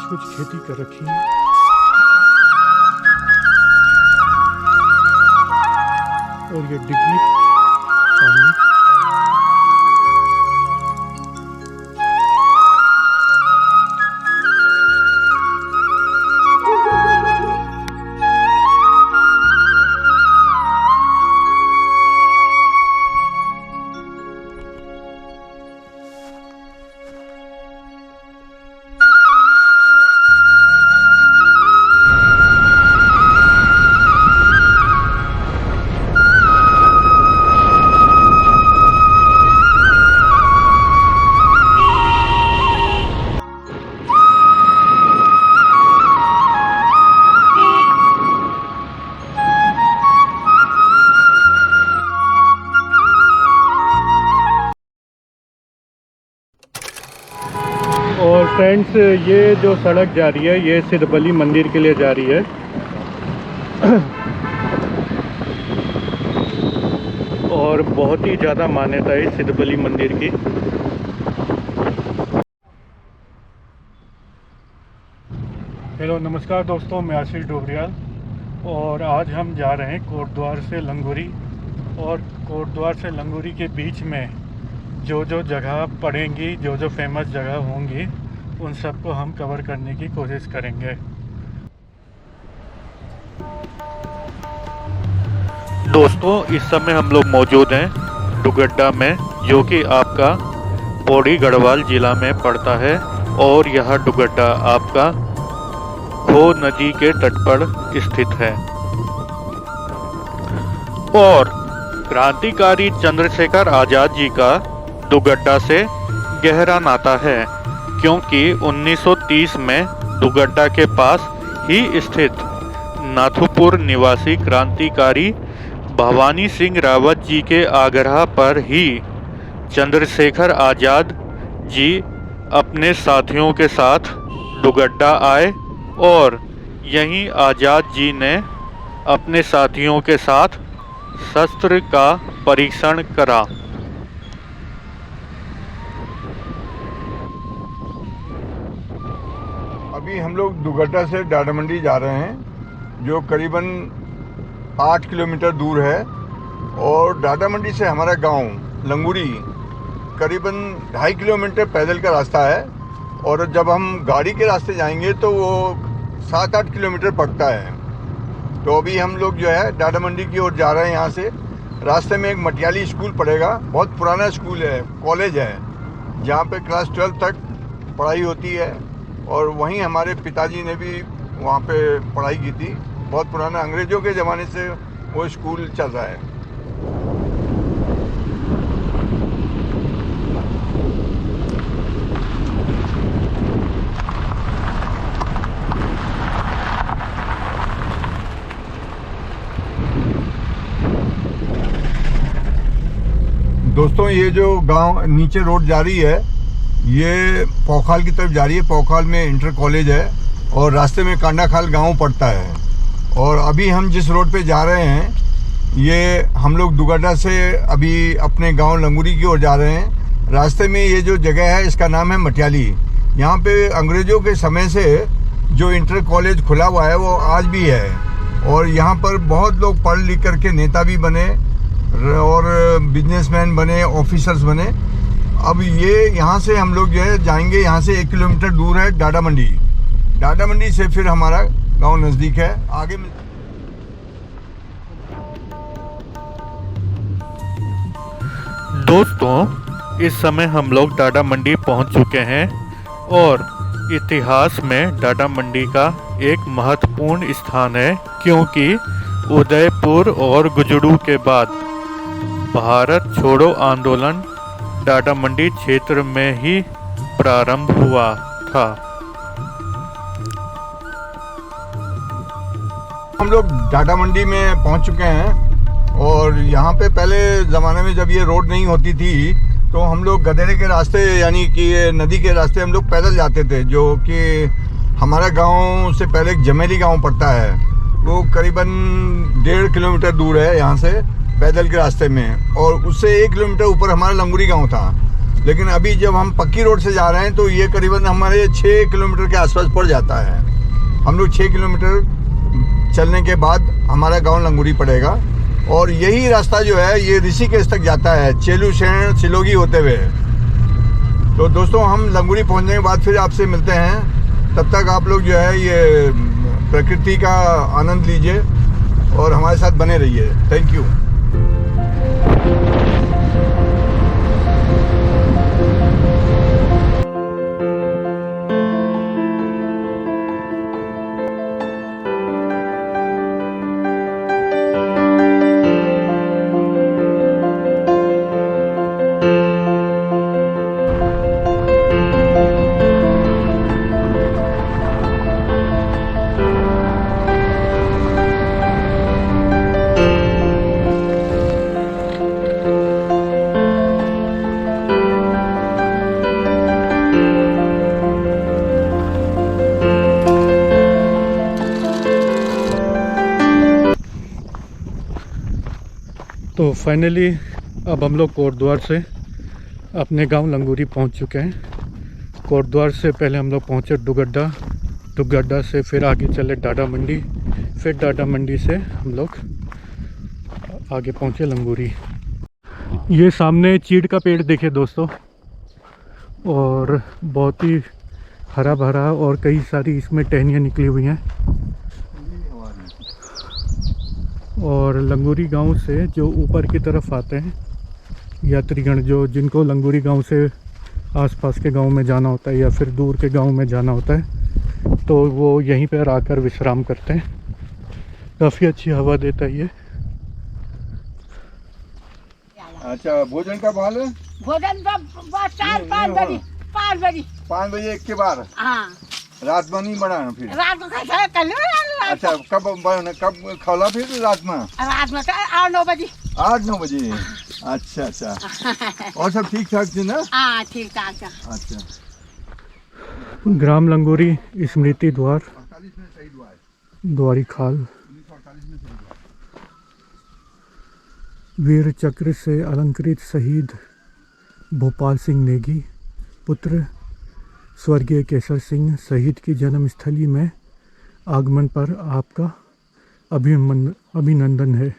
कुछ खेती कर रखी है। और ये डिग्गी सामने। और फ्रेंड्स, ये जो सड़क जा रही है ये सिद्धबली मंदिर के लिए जा रही है। और बहुत ही ज़्यादा मान्यता है इस सिद्धबली मंदिर की। हेलो नमस्कार दोस्तों, मैं आशीष डोबरियाल और आज हम जा रहे हैं कोटद्वार से लंगूरी। और कोटद्वार से लंगूरी के बीच में जो जो जगह पड़ेंगी, जो जो फेमस जगह होंगी, उन सबको हम कवर करने की कोशिश करेंगे। दोस्तों, इस समय हम लोग मौजूद हैं दुगड्डा में, जो कि आपका पौड़ी गढ़वाल ज़िला में पड़ता है। और यह दुगड्डा आपका खो नदी के तट पर स्थित है। और क्रांतिकारी चंद्रशेखर आज़ाद जी का दुगड्डा से गहरा नाता है, क्योंकि 1930 में दुगड्डा के पास ही स्थित नाथुपुर निवासी क्रांतिकारी भवानी सिंह रावत जी के आग्रह पर ही चंद्रशेखर आज़ाद जी अपने साथियों के साथ दुगड्डा आए और यहीं आज़ाद जी ने अपने साथियों के साथ शस्त्र का परीक्षण करा। अभी हम लोग दुगड्डा से डाडामंडी जा रहे हैं, जो करीबन 8 किलोमीटर दूर है। और डाडामंडी से हमारा गांव लंगूरी करीबन 2.5 किलोमीटर पैदल का रास्ता है। और जब हम गाड़ी के रास्ते जाएंगे तो वो 7-8 किलोमीटर पड़ता है। तो अभी हम लोग जो है डाडामंडी की ओर जा रहे हैं। यहाँ से रास्ते में एक मटियाली स्कूल पड़ेगा, बहुत पुराना स्कूल है, कॉलेज है, जहाँ पे क्लास 12 तक पढ़ाई होती है। और वहीं हमारे पिताजी ने भी वहाँ पे पढ़ाई की थी। बहुत पुराना, अंग्रेज़ों के ज़माने से वो स्कूल चल रहा है। दोस्तों, ये जो गांव नीचे रोड जा रही है ये पौखाल की तरफ जा रही है। पौखाल में इंटर कॉलेज है और रास्ते में कांडाखाल गांव पड़ता है। और अभी हम जिस रोड पे जा रहे हैं ये हम लोग दुगड्डा से अभी अपने गांव लंगूरी की ओर जा रहे हैं। रास्ते में ये जो जगह है इसका नाम है मटियाली। यहाँ पे अंग्रेज़ों के समय से जो इंटर कॉलेज खुला हुआ है वो आज भी है। और यहाँ पर बहुत लोग पढ़ लिख करके नेता भी बने और बिजनेसमैन बने, ऑफिसर्स बने। अब ये यहाँ से हम लोग जो है जाएंगे, यहाँ से 1 किलोमीटर दूर है डाडामंडी। डाडामंडी से फिर हमारा गांव नज़दीक है। आगे में दोस्तों, इस समय हम लोग डाडामंडी पहुंच चुके हैं। और इतिहास में डाडामंडी का एक महत्वपूर्ण स्थान है, क्योंकि उदयपुर और गुजरू के बाद भारत छोड़ो आंदोलन डाडामंडी क्षेत्र में ही प्रारंभ हुआ था। हम लोग डाडामंडी में पहुंच चुके हैं। और यहाँ पे पहले ज़माने में जब ये रोड नहीं होती थी तो हम लोग गधेरे के रास्ते, यानी कि नदी के रास्ते हम लोग पैदल जाते थे। जो कि हमारा गांव से पहले एक जमेली गांव पड़ता है, वो करीबन 1.5 किलोमीटर दूर है यहाँ से पैदल के रास्ते में। और उससे 1 किलोमीटर ऊपर हमारा लंगूरी गांव था। लेकिन अभी जब हम पक्की रोड से जा रहे हैं तो ये करीबन हमारे 6 किलोमीटर के आसपास पड़ जाता है। हम लोग 6 किलोमीटर चलने के बाद हमारा गांव लंगूरी पड़ेगा और यही रास्ता जो है ये ऋषिकेश तक जाता है, चेलू शहर सिलोगी होते हुए। तो दोस्तों हम लंगूरी पहुंचने के बाद फिर आपसे मिलते हैं। तब तक आप लोग जो है ये प्रकृति का आनंद लीजिए और हमारे साथ बने रहिए। Thank you. तो फाइनली अब हम लोग कोटद्वार से अपने गांव लंगूरी पहुंच चुके हैं। कोटद्वार से पहले हम लोग पहुंचे दुगड्डा, दुगड्डा से फिर आगे चले डाडा मंडी, फिर डाडा मंडी से हम लोग आगे पहुंचे लंगूरी। ये सामने चीड़ का पेड़ देखे दोस्तों, और बहुत ही हरा भरा और कई सारी इसमें टहनियाँ निकली हुई हैं। और लंगूरी गांव से जो ऊपर की तरफ आते हैं यात्रीगण, जो जिनको लंगूरी गांव से आसपास के गांव में जाना होता है या फिर दूर के गांव में जाना होता है, तो वो यहीं पर आकर विश्राम करते हैं। काफ़ी अच्छी हवा देता है ये। अच्छा, भोजन कब हाल है? भोजन तो 5 बजे एक के बाद। हाँ, रात में नहीं बना फिर? रात को कैसे कल? अच्छा, कब खौला फिर रात में? रात में 8-9 बजे। 8-9 बजे। अच्छा अच्छा। और सब ठीक ठाक थी ना? हाँ, ठीक ठाक। अच्छा। ग्राम लंगूरी स्मृति द्वार, 48 में शहीद हुआ है। द्वारी खाल। 1948 में शहीद हुआ। वीर चक्र से अलंकृत शहीद भोपाल सिंह नेगी पुत्र स्वर्गीय केसर सिंह शहीद की जन्मस्थली में आगमन पर आपका अभिनंदन है।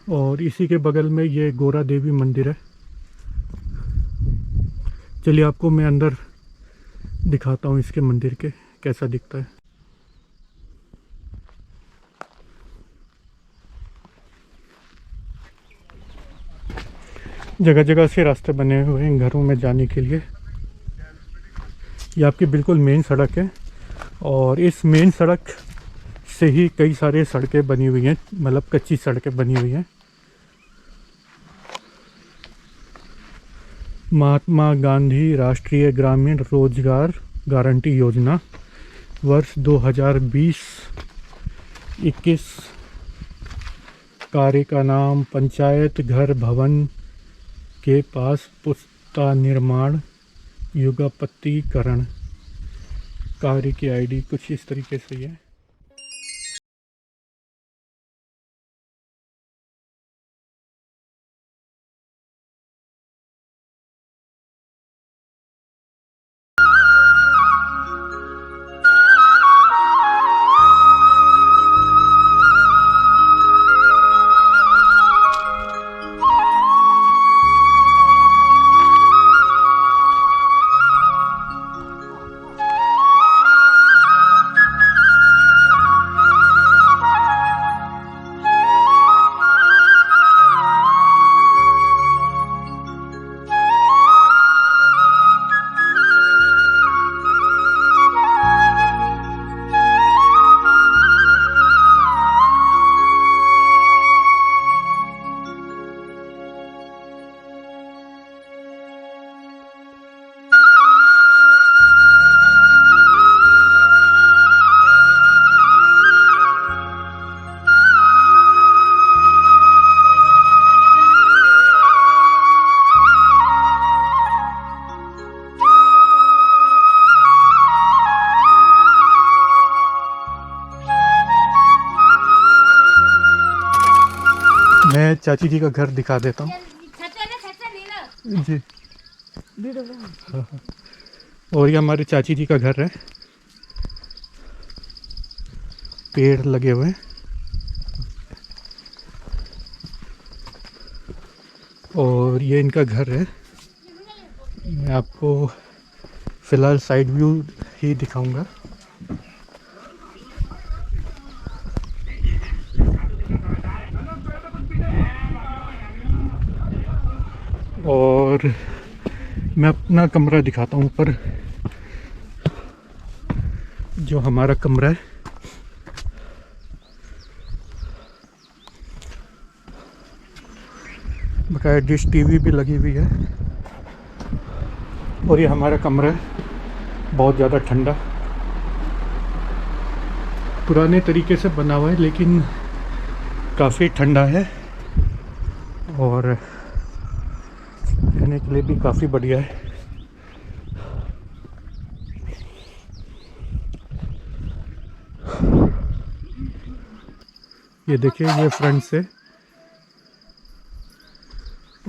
और इसी के बगल में ये गोरा देवी मंदिर है। चलिए आपको मैं अंदर दिखाता हूँ इसके मंदिर के कैसा दिखता है। जगह जगह से रास्ते बने हुए हैं घरों में जाने के लिए। ये आपकी बिल्कुल मेन सड़क है और इस मेन सड़क से ही कई सारे सड़कें बनी हुई हैं, मतलब कच्ची सड़कें बनी हुई हैं। महात्मा गांधी राष्ट्रीय ग्रामीण रोजगार गारंटी योजना वर्ष 2020-21 कार्य का नाम पंचायत घर भवन के पास पुस्ता निर्माण युगापत्तीकरण। कार्य की आईडी कुछ इस तरीके से है। चाची जी का घर दिखा देता हूँ जी। हाँ, हाँ। और ये हमारे चाची जी का घर है, पेड़ लगे हुए हैं। और ये इनका घर है। मैं आपको फ़िलहाल साइड व्यू ही दिखाऊंगा। और मैं अपना कमरा दिखाता हूँ ऊपर, जो हमारा कमरा है। बकाया डिश टीवी भी लगी हुई है। और ये हमारा कमरा है, बहुत ज़्यादा ठंडा, पुराने तरीके से बना हुआ है लेकिन काफ़ी ठंडा है और रहने के लिए भी काफ़ी बढ़िया है। ये देखिए, ये फ्रंट से,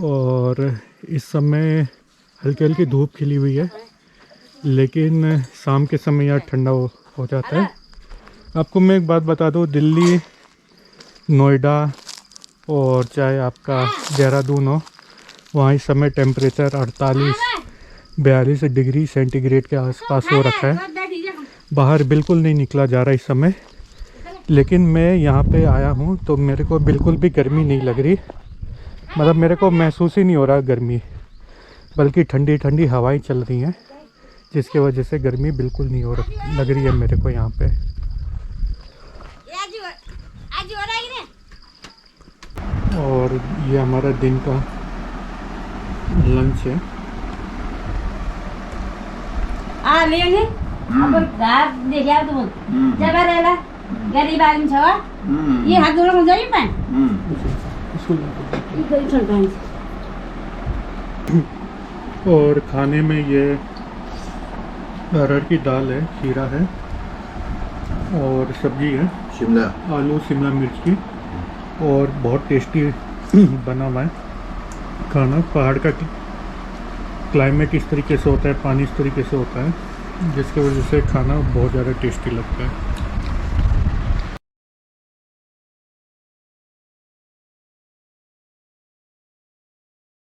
और इस समय हल्की हल्की धूप खिली हुई है लेकिन शाम के समय यहाँ ठंडा हो जाता है। आपको मैं एक बात बता दूँ, दिल्ली, नोएडा और चाहे आपका देहरादून हो, वहाँ इस समय टेम्परेचर 48-42 डिग्री सेंटीग्रेड के आसपास हो रखा है। बाहर बिल्कुल नहीं निकला जा रहा इस समय, लेकिन मैं यहाँ पे आया हूँ तो मेरे को बिल्कुल भी गर्मी नहीं लग रही। मतलब मेरे को महसूस ही नहीं हो रहा गर्मी, बल्कि ठंडी ठंडी हवाएं चल रही हैं, जिसकी वजह से गर्मी बिल्कुल नहीं लग रही है मेरे को यहाँ पे। और ये हमारा दिन का लंच है। लेने अब घाट देखा तुम जब रहेला गरीब आदमी छ ये हात धुलो हुन्छ नि पानी ये कोई छोड़ पानी। और खाने में ये अरहर की दाल है, खीरा है और सब्जी है शिमला आलू शिमला मिर्च की, और बहुत टेस्टी बना हुआ है खाना। पहाड़ का क्लाइमेट इस तरीके से होता है, पानी इस तरीके से होता है, जिसकी वजह से खाना बहुत ज़्यादा टेस्टी लगता है।